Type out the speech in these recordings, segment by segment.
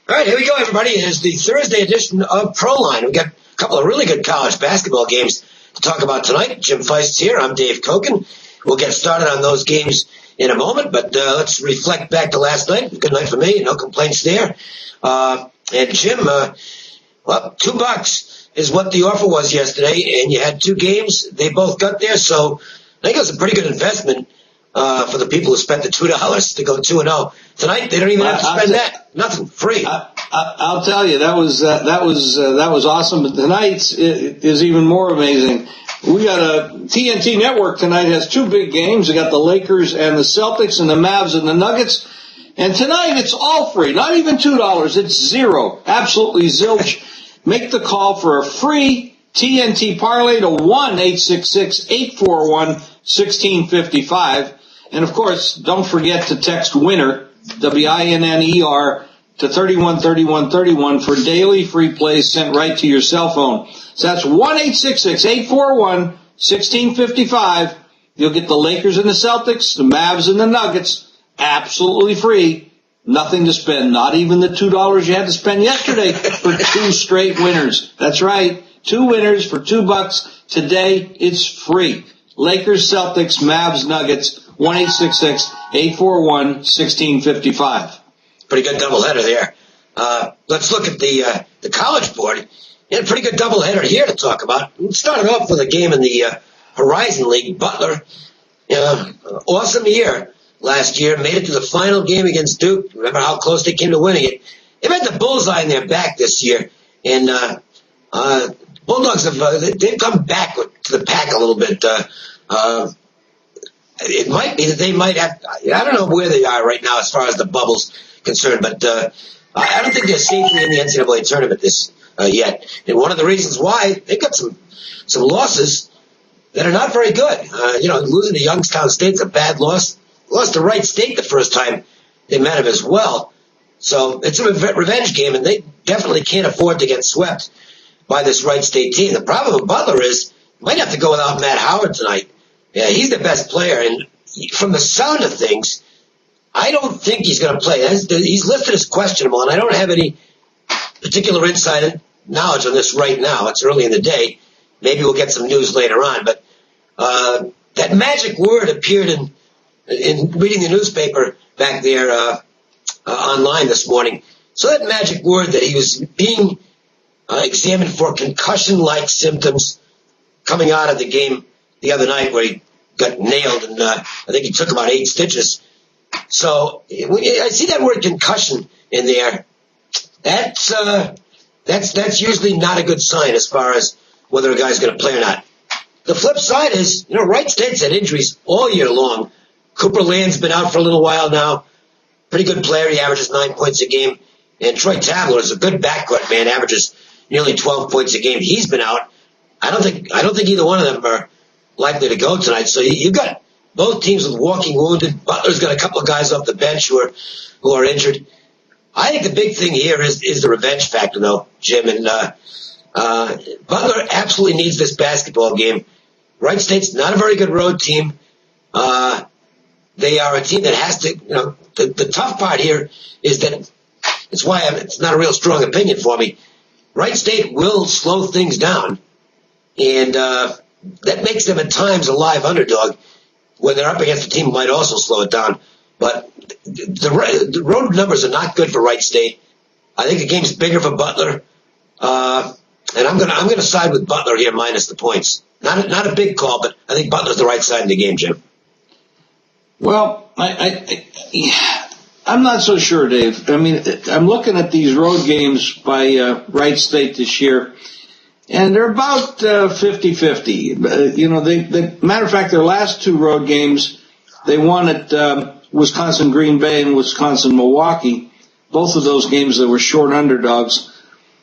All right, here we go, everybody. It is the Thursday edition of Proline. We've got a couple of really good college basketball games to talk about tonight. Jim Feist's here. I'm Dave Koken. We'll get started on those games in a moment, but let's reflect back to last night. Good night for me. No complaints there. And Jim, well, $2 is what the offer was yesterday, and you had two games. They both got there, so I think it was a pretty good investment for the people who spent the $2 to go 2-0. Tonight, they don't even have to spend that. Nothing. Free. I'll tell you, that was awesome. But tonight is even more amazing. We got a TNT network tonight has two big games. We got the Lakers and the Celtics and the Mavs and the Nuggets. And tonight it's all free. Not even $2. It's zero. Absolutely zilch. Make the call for a free TNT parlay to 1-866-841-1655. And of course, don't forget to text WINNER, WINNER, to 313131 for daily free plays sent right to your cell phone. So that's 1-866-841-1655. You'll get the Lakers and the Celtics, the Mavs and the Nuggets, absolutely free. Nothing to spend, not even the $2 you had to spend yesterday for two straight winners. That's right, two winners for $2. Today, it's free. Lakers, Celtics, Mavs, Nuggets, 1-866-841-1655. Pretty good doubleheader there. Let's look at the college board. You had a pretty good doubleheader here to talk about. We started off with a game in the Horizon League. Butler, awesome year last year. Made it to the final game against Duke. Remember how close they came to winning it. They've had the bullseye in their back this year. And Bulldogs they've come back to the pack a little bit. It might be that they might have, I don't know where they are right now as far as the bubble's concerned, but I don't think they're safely in the NCAA tournament yet. And one of the reasons why, they've got some losses that are not very good. Losing to Youngstown State's a bad loss. Lost to Wright State the first time they met them as well. So it's a revenge game, and they definitely can't afford to get swept by this Wright State team. The problem with Butler is you might have to go without Matt Howard tonight. Yeah, he's the best player, and from the sound of things, I don't think he's going to play. He's listed as questionable, and I don't have any particular insider knowledge on this right now. It's early in the day. Maybe we'll get some news later on. But that magic word appeared in reading the newspaper back there online this morning. So that magic word that he was being examined for concussion-like symptoms coming out of the game the other night where he got nailed, and I think he took about 8 stitches. So I see that word concussion in there. That's usually not a good sign as far as whether a guy's going to play or not. The flip side is, Wright State's had injuries all year long. Cooper Land's been out for a little while now. Pretty good player. He averages 9 points a game. And Troy Tabler is a good backcourt man, averages nearly 12 points a game. He's been out. I don't think either one of them are likely to go tonight. So you've got both teams with walking wounded. Butler's got a couple of guys off the bench who are injured. I think the big thing here is the revenge factor, though, Jim. And Butler absolutely needs this basketball game. Wright State's not a very good road team. They are a team that has to, the tough part here is that it's why it's not a real strong opinion for me. Wright State will slow things down. And that makes them at times a live underdog when they're up against a team who might also slow it down. But the road numbers are not good for Wright State. I think the game's bigger for Butler. And I'm gonna side with Butler here minus the points. Not a big call, but I think Butler's the right side in the game, Jim. Well, I'm not so sure, Dave. I mean, I'm looking at these road games by Wright State this year, and they're about 50-50. Matter of fact, their last two road games, they won at Wisconsin Green Bay and Wisconsin Milwaukee. Both of those games, they were short underdogs.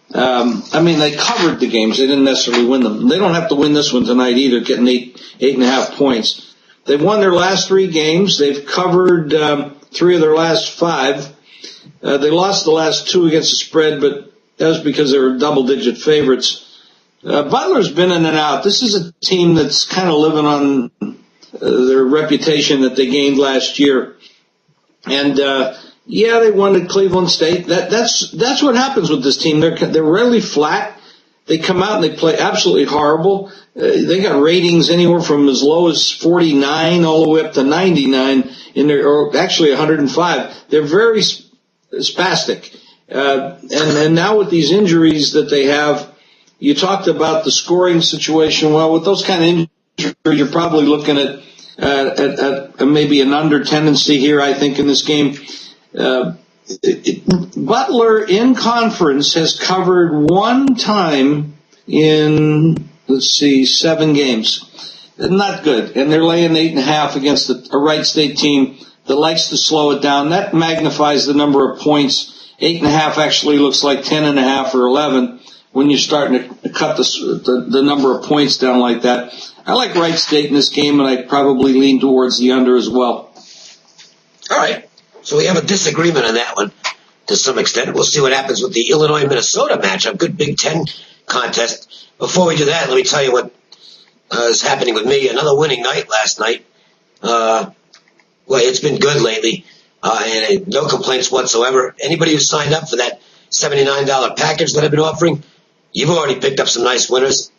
They covered the games. They didn't necessarily win them. They don't have to win this one tonight either, getting 8.5 points. They've won their last 3 games. They've covered 3 of their last 5. They lost the last 2 against the spread, but that was because they were double-digit favorites. Butler's been in and out. This is a team that's kind of living on their reputation that they gained last year. And Yeah, they won at Cleveland State. That's what happens with this team. They're really flat. They come out and they play absolutely horrible. They got ratings anywhere from as low as 49 all the way up to 99 or actually 105. They're very spastic. And now with these injuries that they have, you talked about the scoring situation. Well, with those kind of injuries, you're probably looking at maybe an under tendency here, I think, in this game. Butler in conference has covered one time in, 7 games. Not good. And they're laying 8.5 against a Wright State team that likes to slow it down. That magnifies the number of points. 8.5 actually looks like 10.5 or 11 when you're starting to cut the number of points down like that. I like Wright State in this game, and I'd probably lean towards the under as well. All right. So we have a disagreement on that one to some extent. We'll see what happens with the Illinois-Minnesota matchup. Good Big Ten contest. Before we do that, let me tell you what is happening with me. Another winning night last night. Well, it's been good lately, and no complaints whatsoever. Anybody who signed up for that $79 package that I've been offering, you've already picked up some nice winners.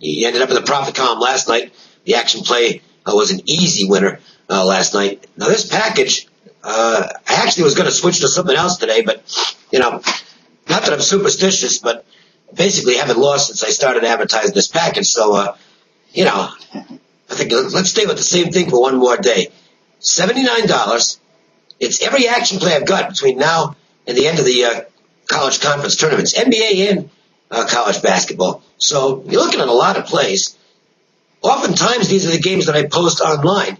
You ended up in the profit column last night. The action play was an easy winner last night. Now, this package, I actually was going to switch to something else today, but, not that I'm superstitious, but basically haven't lost since I started advertising this package. So, I think let's stay with the same thing for one more day. $79. It's every action play I've got between now and the end of the college conference tournaments, NBA and college basketball. So you're looking at a lot of plays. Oftentimes, these are the games that I post online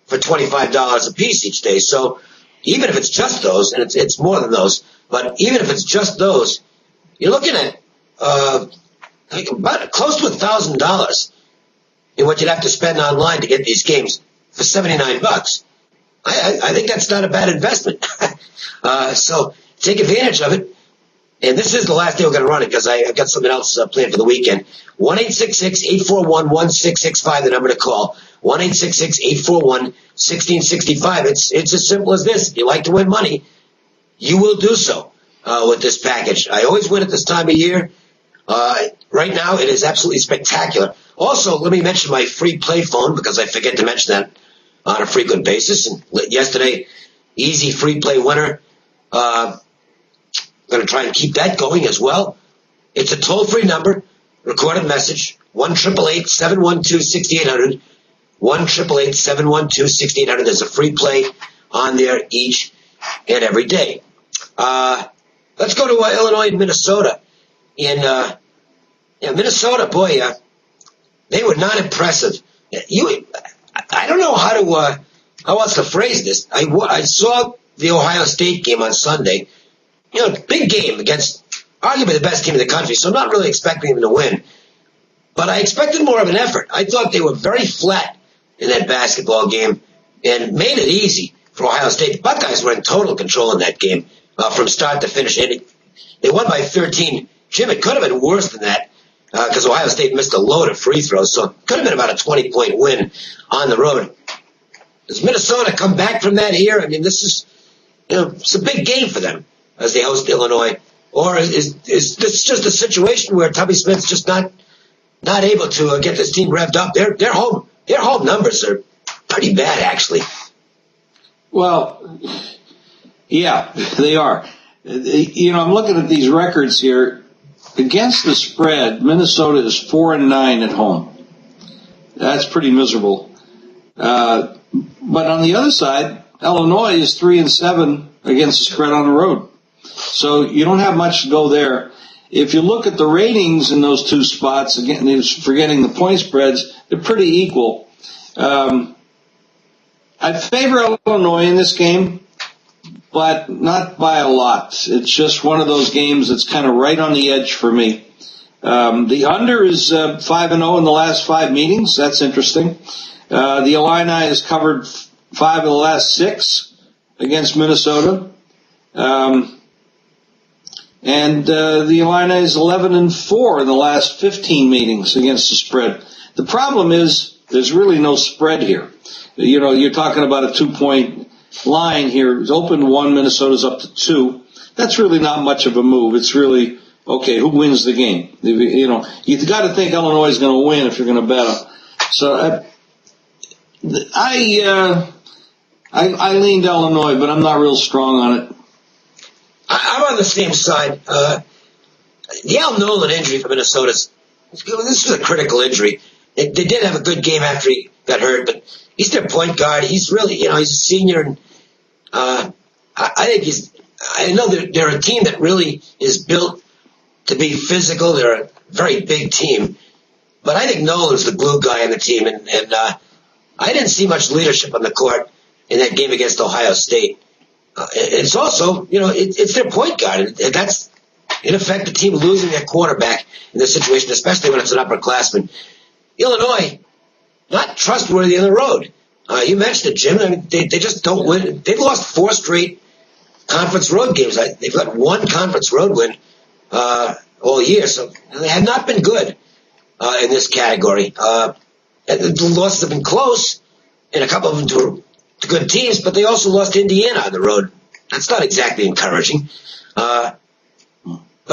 for $25 a piece each day. So even if it's just those, and it's more than those, but even if it's just those, you're looking at about close to $1,000 in what you'd have to spend online to get these games for $79. I think that's not a bad investment. So take advantage of it. And this is the last day we're going to run it because I've got something else planned for the weekend. 1-866-841-1665, the number to call. 1-866-841-1665. It's as simple as this. If you like to win money, you will do so with this package. I always win at this time of year. Right now, it is absolutely spectacular. Also, let me mention my free play phone because I forget to mention that on a frequent basis. And yesterday, easy free play winner. Going to try and keep that going as well. It's a toll-free number, recorded message, 1-888-712-6800, 1-888-712-6800. There's a free play on there each and every day. Let's go to Illinois and Minnesota. In Minnesota, boy, they were not impressive. I don't know how else to phrase this. I saw the Ohio State game on Sunday. Big game against arguably the best team in the country, so I'm not really expecting them to win. But I expected more of an effort. I thought they were very flat in that basketball game and made it easy for Ohio State. The Buckeyes were in total control in that game from start to finish. And they won by 13. Jim, it could have been worse than that because Ohio State missed a load of free throws, so it could have been about a 20-point win on the road. Does Minnesota come back from that here? I mean, this is it's a big game for them as they host Illinois, or is this just a situation where Tubby Smith's just not able to get this team revved up? Their home numbers are pretty bad, actually. Well, yeah, they are. I'm looking at these records here. Against the spread, Minnesota is 4-9 at home. That's pretty miserable. But on the other side, Illinois is 3-7 against the spread on the road. So you don't have much to go there. If you look at the ratings in those two spots, again, forgetting the point spreads, they're pretty equal. I favor Illinois in this game, but not by a lot. It's just one of those games that's kind of right on the edge for me. The under is 5-0 in the last 5 meetings. That's interesting. The Illini has covered 5 of the last 6 against Minnesota. And the Illini is 11-4 in the last 15 meetings against the spread. The problem is there's really no spread here. You're talking about a 2-point line here. It's open 1, Minnesota's up to 2. That's really not much of a move. It's really, okay, who wins the game? You know, you've got to think Illinois is going to win if you're going to bet them. So I leaned Illinois, but I'm not real strong on it. I'm on the same side. The Al Nolan injury for Minnesota, this was a critical injury. They did have a good game after he got hurt, but he's their point guard. He's really, he's a senior, and I think I know they're a team that really is built to be physical. They're a very big team, but I think Nolan's the glue guy on the team, and I didn't see much leadership on the court in that game against Ohio State. It's also, it's their point guard, and that's, in effect, the team losing their quarterback in this situation, especially when it's an upperclassman. Illinois, not trustworthy on the road. You mentioned it, Jim. I mean, they just don't win. They've lost 4 straight conference road games. They've got 1 conference road win all year, so they have not been good in this category. The losses have been close, and a couple of them to good teams, but they also lost to Indiana on the road. That's not exactly encouraging. But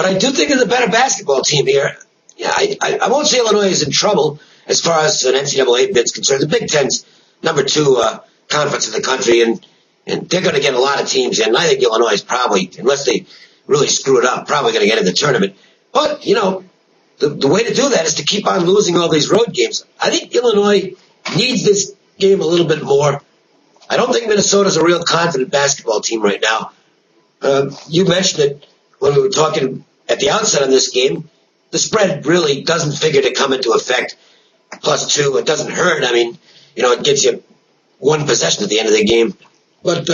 I do think they're the better basketball team here. Yeah, I won't say Illinois is in trouble as far as an NCAA bid's concerned. The Big Ten's number 2 conference in the country, and they're going to get a lot of teams in. I think Illinois is probably, unless they really screw it up, probably going to get in the tournament. But, the way to do that is to keep on losing all these road games. I think Illinois needs this game a little bit more. I don't think Minnesota's a real confident basketball team right now. You mentioned it when we were talking at the outset of this game. The spread really doesn't figure to come into effect. +2, it doesn't hurt. I mean, it gets you 1 possession at the end of the game. But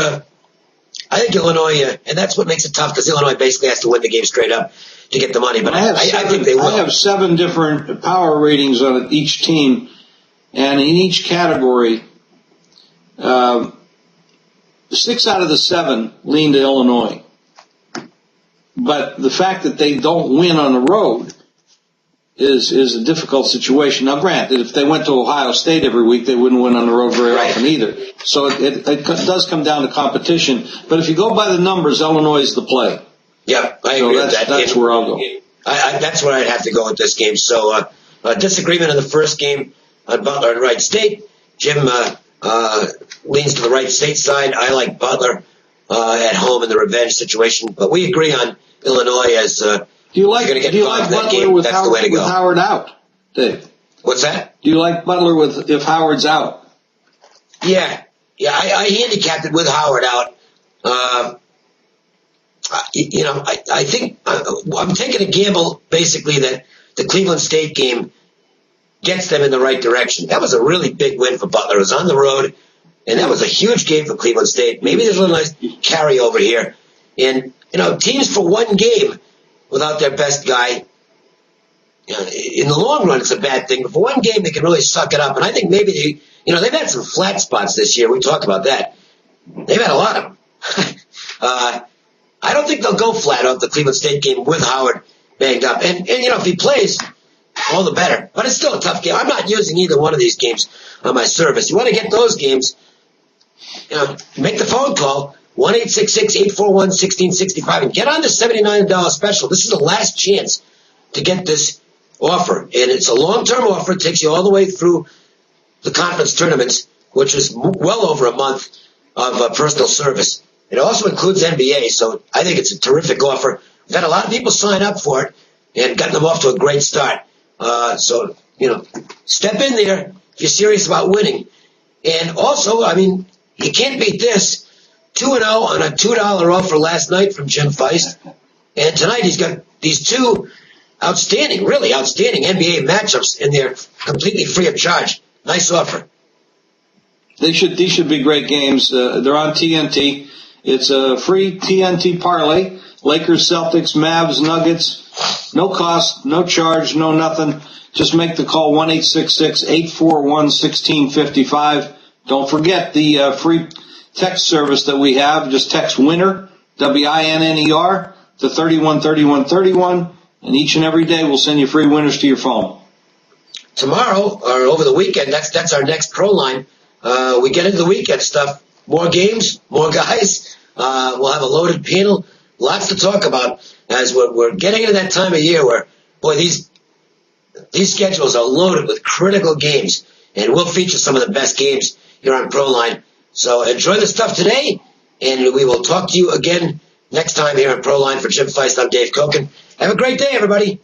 I think Illinois, and that's what makes it tough, because Illinois basically has to win the game straight up to get the money. But I think they will. I have 7 different power ratings on each team, and in each category, 6 out of the 7 lean to Illinois. But the fact that they don't win on the road is a difficult situation. Now, granted, if they went to Ohio State every week, they wouldn't win on the road very often either. So it does come down to competition. But if you go by the numbers, Illinois is the play. Yeah, I agree with that. That's where I'll go. That's where I'd have to go with this game. So disagreement in the first game on Butler and Wright State. Jim leans to the Wright State side. I like Butler at home in the revenge situation. But we agree on Illinois as do you like Butler with Howard out, Dave? What's that? Do you like Butler if Howard's out? Yeah. I handicapped it with Howard out. I think I'm taking a gamble basically that the Cleveland State game gets them in the right direction. That was a really big win for Butler. It was on the road, and that was a huge game for Cleveland State. Maybe there's a little nice carryover here. And, teams for 1 game without their best guy, in the long run, it's a bad thing. But for 1 game, they can really suck it up. And I think maybe they've had some flat spots this year. We talked about that. They've had a lot of them. I don't think they'll go flat off the Cleveland State game with Howard banged up. And if he plays, all the better. But it's still a tough game. I'm not using either one of these games on my service. You want to get those games, make the phone call, 1-866-841-1665, and get on the $79 special. This is the last chance to get this offer. And it's a long-term offer. It takes you all the way through the conference tournaments, which is well over a month of personal service. It also includes NBA, so I think it's a terrific offer. We've had a lot of people sign up for it and gotten them off to a great start. So, step in there if you're serious about winning. And also, you can't beat this. 2-0 on a $2 offer last night from Jim Feist. And tonight he's got these 2 really outstanding NBA matchups, and they're completely free of charge. Nice offer. These should be great games. They're on TNT. It's a free TNT parlay. Lakers, Celtics, Mavs, Nuggets. No cost, no charge, no nothing. Just make the call, 1-866-841-1655. Don't forget the free text service that we have. Just text WINNER, WINNER, to 313131, and each and every day we'll send you free winners to your phone. Tomorrow, or over the weekend, that's our next Proline. We get into the weekend stuff. more games, more guys. We'll have a loaded panel. Lots to talk about as we're getting into that time of year where, boy, these schedules are loaded with critical games, and we'll feature some of the best games here on Proline. So enjoy the stuff today, and we will talk to you again next time here on Proline. For Jim Feist, I'm Dave Koken. Have a great day, everybody.